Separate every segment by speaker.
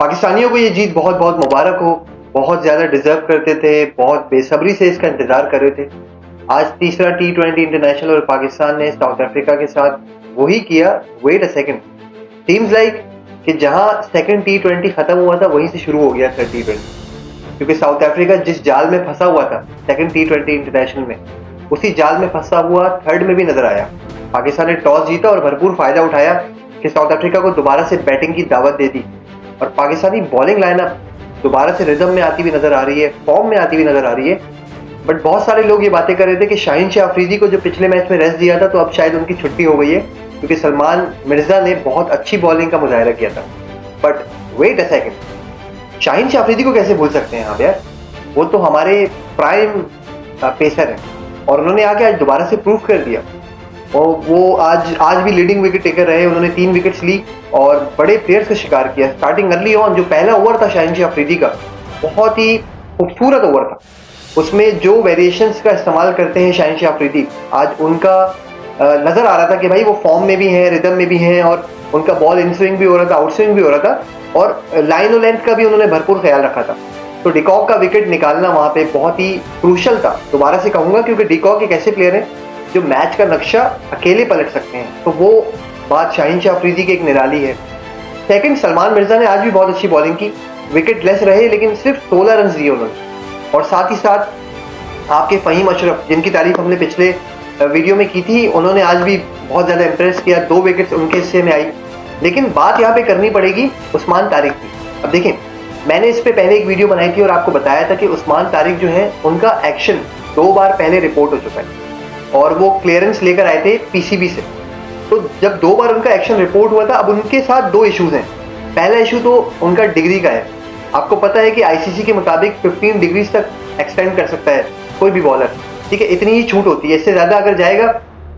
Speaker 1: पाकिस्तानियों को ये जीत बहुत बहुत मुबारक हो, बहुत ज़्यादा डिजर्व करते थे, बहुत बेसब्री से इसका इंतज़ार कर रहे थे। आज तीसरा T20 इंटरनेशनल और पाकिस्तान ने साउथ अफ्रीका के साथ वही किया। Wait a second, seems like कि जहां सेकंड T20 खत्म हुआ था वहीं से शुरू हो गया थर्ड T20, क्योंकि साउथ अफ्रीका जिस जाल में फंसा हुआ था सेकंड T20 इंटरनेशनल में, उसी जाल में फंसा हुआ थर्ड में भी नजर आया। पाकिस्तान ने टॉस जीता और भरपूर फायदा उठाया कि साउथ अफ्रीका को दोबारा से बैटिंग की दावत दे दी, और पाकिस्तानी बॉलिंग लाइनअप दोबारा से रिदम में आती हुई नजर आ रही है, फॉर्म में आती हुई नजर आ रही है। बट बहुत सारे लोग ये बातें कर रहे थे कि शाहीन शाह अफरीदी को जो पिछले मैच में रेस्ट दिया था तो अब शायद उनकी छुट्टी हो गई है, क्योंकि सलमान मिर्जा ने बहुत अच्छी बॉलिंग का मुजाहिरा किया था। But wait a second, Shaheen Shah Afridi को कैसे भूल सकते हैं आप यार? वो तो हमारे प्राइम पेसर हैं और उन्होंने आके आज दोबारा से प्रूव कर दिया। और वो आज भी लीडिंग विकेट टेकर रहे, उन्होंने 3 विकेट्स ली और बड़े प्लेयर्स का शिकार किया। स्टार्टिंग अर्ली ऑन जो पहला ओवर था शाहीन शाह अफरीदी का, बहुत ही खूबसूरत ओवर था। उसमें जो वेरिएशंस का इस्तेमाल करते हैं शाहीन शाह अफरीदी, आज उनका नजर आ रहा था कि भाई वो फॉर्म में भी हैं, रिदम में भी हैं, और उनका बॉल इन स्विंग भी हो रहा था, आउट स्विंग भी हो रहा था, और लाइन और लेंथ का भी उन्होंने भरपूर ख्याल रखा था। तो डिकॉक का विकेट निकालना वहां पे बहुत ही क्रूशल था, दोबारा से कहूंगा, क्योंकि डिकॉक एक ऐसे प्लेयर हैं जो मैच का नक्शा अकेले पलट सकते हैं। तो वो बात शाहीन शाह अफरीदी की एक निराली है। सेकंड, सलमान मिर्जा ने आज भी बहुत अच्छी बॉलिंग की, विकेट लेस रहे लेकिन सिर्फ 16 रन दिए उन्होंने। और साथ ही साथ आपके फ़हीम अशरफ, जिनकी तारीफ हमने पिछले वीडियो में की थी, उन्होंने आज भी बहुत ज़्यादा इंप्रेस किया, 2 विकेट्स उनके हिस्से में आई। लेकिन बात यहाँ पे करनी पड़ेगी उस्मान तारिक की। अब देखें, मैंने इस पे पहले एक वीडियो बनाई थी और आपको बताया था कि उस्मान तारिक जो है उनका एक्शन 2 बार पहले रिपोर्ट हो चुका है और वो क्लियरेंस लेकर आए थे पीसीबी से। तो जब 2 बार उनका एक्शन रिपोर्ट हुआ था, अब उनके साथ 2 इश्यूज हैं। पहला इशू तो उनका डिग्री का है। आपको पता है कि आईसीसी के मुताबिक 15 डिग्रीज तक एक्सटेंड कर सकता है कोई भी बॉलर, ठीक है, इतनी ही छूट होती है। इससे ज्यादा अगर जाएगा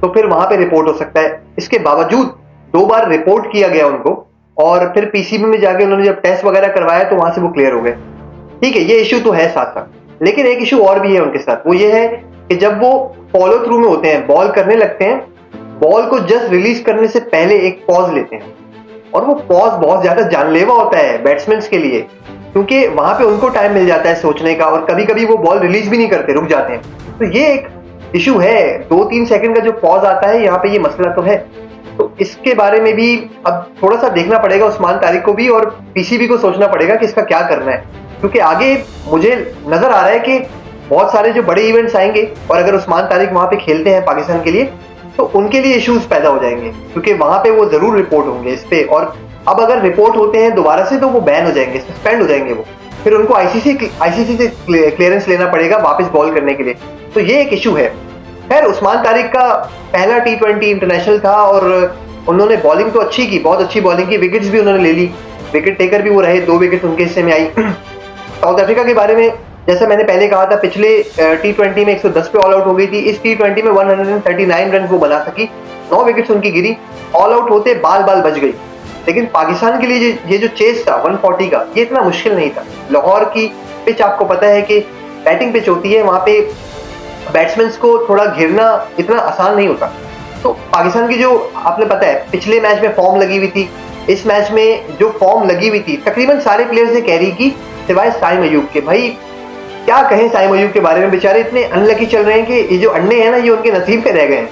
Speaker 1: तो फिर वहां पे रिपोर्ट हो सकता है। इसके बावजूद 2 बार रिपोर्ट किया गया उनको, और फिर पीसीबी में जाके उन्होंने जब टेस्ट वगैरह करवाया तो वहां से वो क्लियर हो गए। ठीक है, ये इशू तो है साथ साथ, लेकिन एक इशू और भी है उनके साथ। वो ये है कि जब वो फॉलो थ्रू में होते हैं, बॉल करने लगते हैं, बॉल को जस्ट रिलीज करने से पहले एक पॉज लेते हैं, और वो पॉज बहुत ज्यादा जानलेवा होता है बैट्समैन के लिए, क्योंकि वहां पे उनको टाइम मिल जाता है सोचने का, और कभी कभी वो बॉल रिलीज भी नहीं करते, रुक जाते हैं। तो ये एक इशू है, 2-3 सेकंड का जो पॉज आता है यहाँ पे, ये मसला तो है। तो इसके बारे में भी अब थोड़ा सा देखना पड़ेगा उस्मान तारिक को भी, और पीसीबी को सोचना पड़ेगा कि इसका क्या करना है, क्योंकि आगे मुझे नजर आ रहा है कि बहुत सारे जो बड़े इवेंट्स आएंगे, और अगर उस्मान तारिक वहां पे खेलते हैं पाकिस्तान के लिए, तो उनके लिए इश्यूज पैदा हो जाएंगे, क्योंकि वहां पे वो जरूर रिपोर्ट होंगे इस पे। और अब अगर रिपोर्ट होते हैं दोबारा से तो वो बैन हो जाएंगे, सस्पेंड हो जाएंगे वो, फिर उनको आईसीसी से क्लियरेंस लेना पड़ेगा वापस बॉल करने के लिए। तो ये एक इशू है। खैर, उस्मान तारिक का पहला T20 इंटरनेशनल था और उन्होंने बॉलिंग तो अच्छी की, बहुत अच्छी बॉलिंग की, विकेट्स भी उन्होंने ले ली, विकेट टेकर भी वो रहे, 2 विकेट उनके हिस्से में आई। साउथ अफ्रीका के बारे में जैसा मैंने पहले कहा था, पिछले T20 में 110 पे ऑल आउट हो गई थी, इस T20 में 139 रन वो बना सकी, 9 विकेट्स उनकी गिरी, ऑल आउट होते बाल बाल बच गई। लेकिन पाकिस्तान के लिए ये जो चेस था 140 का, ये इतना मुश्किल नहीं था। लाहौर की पिच आपको पता है कि बैटिंग पिच होती है, वहां पे बैट्समैन को थोड़ा घेरना इतना आसान नहीं होता। तो पाकिस्तान की जो आपने पता है पिछले मैच में फॉर्म लगी हुई थी, इस मैच में जो फॉर्म लगी हुई थी, तकरीबन सारे प्लेयर्स ने कैरी की सिवाय साइम अयूब के। भाई क्या कहें साइम अयूब के बारे में, बेचारे इतने अनलकी चल रहे हैं कि ये जो अंडे हैं ना, ये उनके नसीब पे रह गए हैं।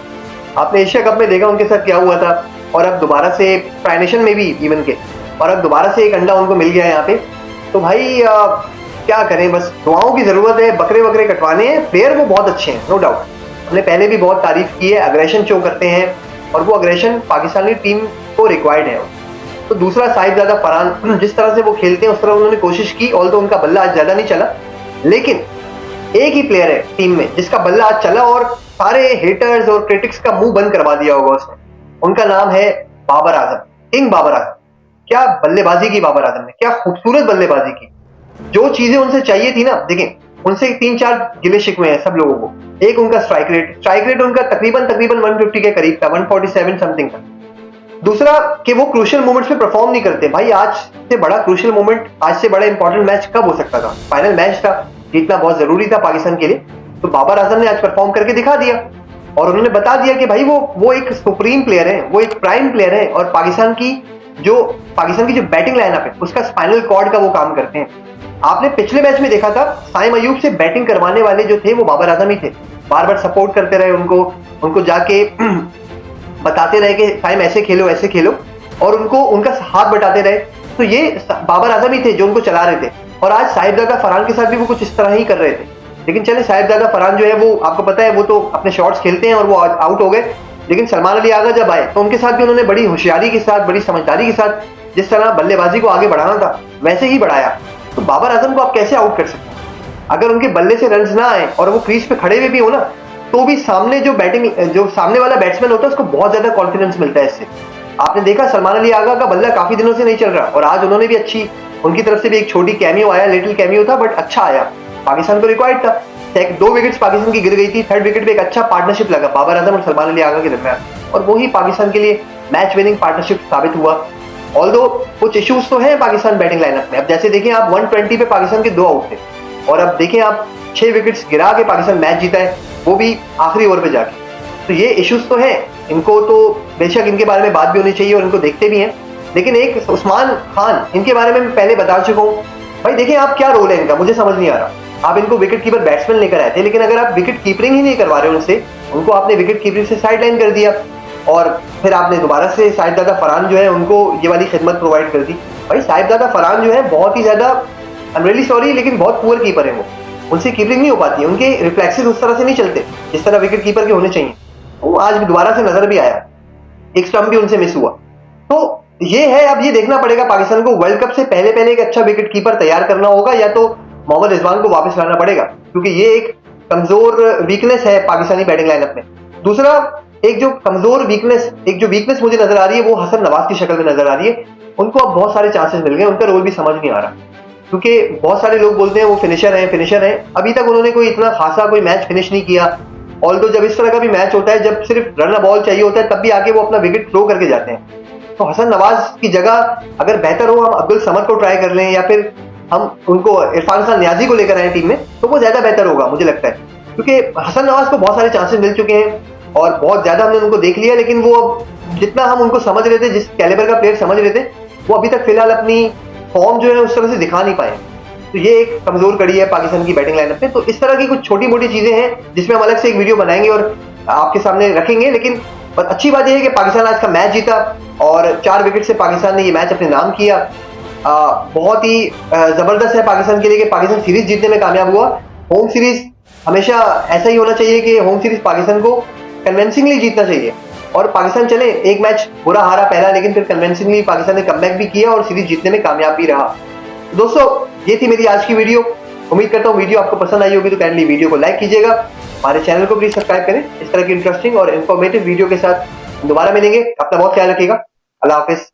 Speaker 1: आपने एशिया कप में देखा उनके साथ क्या हुआ था, और अब दोबारा से ट्राई नेशन में भी इवन के, और अब दोबारा से एक अंडा उनको मिल गया है यहाँ पे। तो भाई क्या करें, बस दुआओं की जरूरत है, बकरे बकरे कटवाने हैं। प्लेयर वो बहुत अच्छे हैं, नो डाउट, हमने पहले भी बहुत तारीफ की है, अग्रेशन शो करते हैं, और वो अग्रेशन पाकिस्तानी टीम को रिक्वायर्ड है। तो दूसरा साहिबजादा फरहान, जिस तरह से वो खेलते हैं उस तरह उन्होंने कोशिश की, ऑल्दो उनका बल्ला आज ज्यादा नहीं चला, लेकिन एक ही प्लेयर है टीम में जिसका बल्ला आज चला और सारे हेटर्स और क्रिटिक्स का मुंह बंद करवा दिया होगा उसने। उनका नाम है बाबर आजम, किंग बाबर आजम। क्या बल्लेबाजी की बाबर आजम ने, क्या खूबसूरत बल्लेबाजी की। जो चीजें उनसे चाहिए थी ना, देखें, उनसे 3-4 गिले शिकवे हैं सब लोगों को। एक उनका स्ट्राइक रेट उनका तकरीबन 150 के करीब था, 147 समथिंग था। दूसरा कि वो क्रूशियल मोमेंट्स पे परफॉर्म नहीं करते। भाई आज से बड़ा क्रूशियल मोमेंट, आज से बड़ा इंपॉर्टेंट मैच कब हो सकता था? फाइनल मैच था, जीतना बहुत जरूरी था पाकिस्तान के लिए। तो बाबर आजम ने आज परफॉर्म करके दिखा दिया, और उन्होंने बता दिया कि भाई वो एक सुप्रीम प्लेयर है, वो एक प्राइम प्लेयर है, और पाकिस्तान की जो पाकिस्तान की जो बैटिंग लाइनअप है उसका स्पाइनल कॉर्ड का वो काम करते हैं। आपने पिछले मैच में देखा था साइम अयूब से बैटिंग करवाने वाले जो थे वो बाबर आजम ही थे। बार बार सपोर्ट करते रहे उनको जाके बताते रहे कि साइम ऐसे खेलो और उनको उनका हाथ बटाते रहे। तो ये बाबर आजम ही थे जो उनको चला रहे थे। और आज साहिबजादा फरहान के साथ भी वो कुछ इस तरह ही कर रहे थे। लेकिन चले साहिबजादा फरहान जो है वो आपको पता है वो तो अपने शॉट्स खेलते हैं और वो आउट हो गए। लेकिन सलमान अली आगा जब आए तो उनके साथ भी उन्होंने बड़ी होशियारी के साथ, बड़ी समझदारी के साथ जिस तरह बल्लेबाजी को आगे बढ़ाना था वैसे ही बढ़ाया। तो बाबर आजम को आप कैसे आउट कर सकते हैं? अगर उनके बल्ले से रन्स ना आए और वो क्रीज पे खड़े हुए भी हो ना, तो भी सामने जो सामने वाला बैट्समैन होता है उसको बहुत ज्यादा कॉन्फिडेंस मिलता है इससे। आपने देखा सलमान अली आगा का बल्ला काफी दिनों से नहीं चल रहा और आज उन्होंने भी अच्छी, उनकी तरफ से भी एक छोटी कैमियो आया, लिटिल कैमियो था बट अच्छा आया। पाकिस्तान को रिक्वायर्ड था। 2 विकेट्स पाकिस्तान की गिर गई थी, 3rd विकेट पे एक अच्छा पार्टनरशिप लगा बाबर आजम और सलमान अली आगा के दरमियान और वही पाकिस्तान के लिए मैच विनिंग पार्टनरशिप साबित हुआ। ऑल्दो कुछ इश्यूज तो हैं पाकिस्तान बैटिंग लाइनअप में। अब जैसे देखें आप 120 पे पाकिस्तान के 2 आउट थे और अब देखें आप 6 विकेट्स गिरा के पाकिस्तान मैच जीता है, वो भी आखिरी ओवर पे जाके। तो ये इश्यूज तो हैं, इनको तो बेशक इनके बारे में बात भी होनी चाहिए और इनको देखते भी हैं। लेकिन एक उस्मान खान, इनके बारे में मैं पहले बता चुका हूँ। भाई देखिए आप क्या रोल है इनका, मुझे समझ नहीं आ रहा। आप इनको विकेट कीपर बैट्समैन लेकर आए थे, लेकिन अगर आप विकेट कीपरिंग ही नहीं करवा रहे उनसे, उनको आपने विकेट कीपरिंग से साइड लाइन कर दिया और फिर आपने दोबारा से साहिबजादा फरहान जो है उनको ये वाली खिदमत प्रोवाइड कर दी। भाई साहिबजादा फरहान जो है बहुत ही ज्यादा, आई एम रियली सॉरी, लेकिन बहुत पुअर कीपर है वो। उनसे कीपरिंग नहीं हो पाती है, उनके रिफ्लेक्सेस उस तरह से नहीं चलते जिस तरह विकेट कीपर के होने चाहिए। वो आज भी दोबारा से नजर भी आया, एक स्टंप भी उनसे मिस हुआ। तो ये है, अब ये देखना पड़ेगा पाकिस्तान को वर्ल्ड कप से पहले एक अच्छा विकेट कीपर तैयार करना होगा या तो मोहम्मद रिजवान को वापस लाना पड़ेगा, क्योंकि ये एक कमजोर वीकनेस है पाकिस्तानी बैटिंग लाइनअप में। दूसरा एक जो वीकनेस मुझे नजर आ रही है वो हसन नवाज की शक्ल में नजर आ रही है। उनको अब बहुत सारे चांसेस मिल गए, उनका रोल भी समझ नहीं आ रहा, क्योंकि बहुत सारे लोग बोलते हैं वो फिनिशर है। अभी तक उन्होंने कोई इतना खासा कोई मैच फिनिश नहीं किया। ऑल्दो जब इस तरह का भी मैच होता है, जब सिर्फ रन बॉल चाहिए होता है, तब भी आके वो अपना विकेट थ्रो करके जाते हैं। तो हसन नवाज की जगह अगर बेहतर हो हम अब्दुल समद को ट्राई कर लें या फिर हम उनको इरफान खान नियाजी को लेकर आए टीम में, तो वो ज्यादा बेहतर होगा मुझे लगता है। क्योंकि हसन नवाज को बहुत सारे चांसेस मिल चुके हैं और बहुत ज्यादा हमने उनको देख लिया, लेकिन वो अब जितना हम उनको समझ रहे थे, जिस कैलिबर का प्लेयर समझ रहे थे, वो अभी तक फिलहाल अपनी फॉर्म जो है उस तरह से दिखा नहीं पाए। तो ये एक कमजोर कड़ी है पाकिस्तान की बैटिंग लाइनअप में। तो इस तरह की कुछ छोटी मोटी चीजें हैं जिसमें हम अलग से एक वीडियो बनाएंगे और आपके सामने रखेंगे। लेकिन अच्छी बात यह है कि पाकिस्तान आज का मैच जीता और 4 विकेट से पाकिस्तान ने ये मैच अपने नाम किया। बहुत ही जबरदस्त है पाकिस्तान के लिए कि पाकिस्तान सीरीज जीतने में कामयाब हुआ। होम सीरीज हमेशा ऐसा ही होना चाहिए कि होम सीरीज पाकिस्तान को कन्विंसिंगली जीतना चाहिए और पाकिस्तान चले एक मैच बुरा हारा पहला, लेकिन फिर कन्विंसिंगली पाकिस्तान ने कमबैक भी किया और सीरीज जीतने में कामयाब भी रहा। दोस्तों ये थी मेरी आज की वीडियो। उम्मीद करता हूँ वीडियो आपको पसंद आई होगी, तो काइंडली वीडियो को लाइक कीजिएगा, हमारे चैनल को प्लीज सब्सक्राइब करें। इस तरह की इंटरेस्टिंग और इन्फॉर्मेटिव वीडियो के साथ दोबारा मिलेंगे। अपना बहुत ख्याल रखिएगा। अल्लाह हाफिज।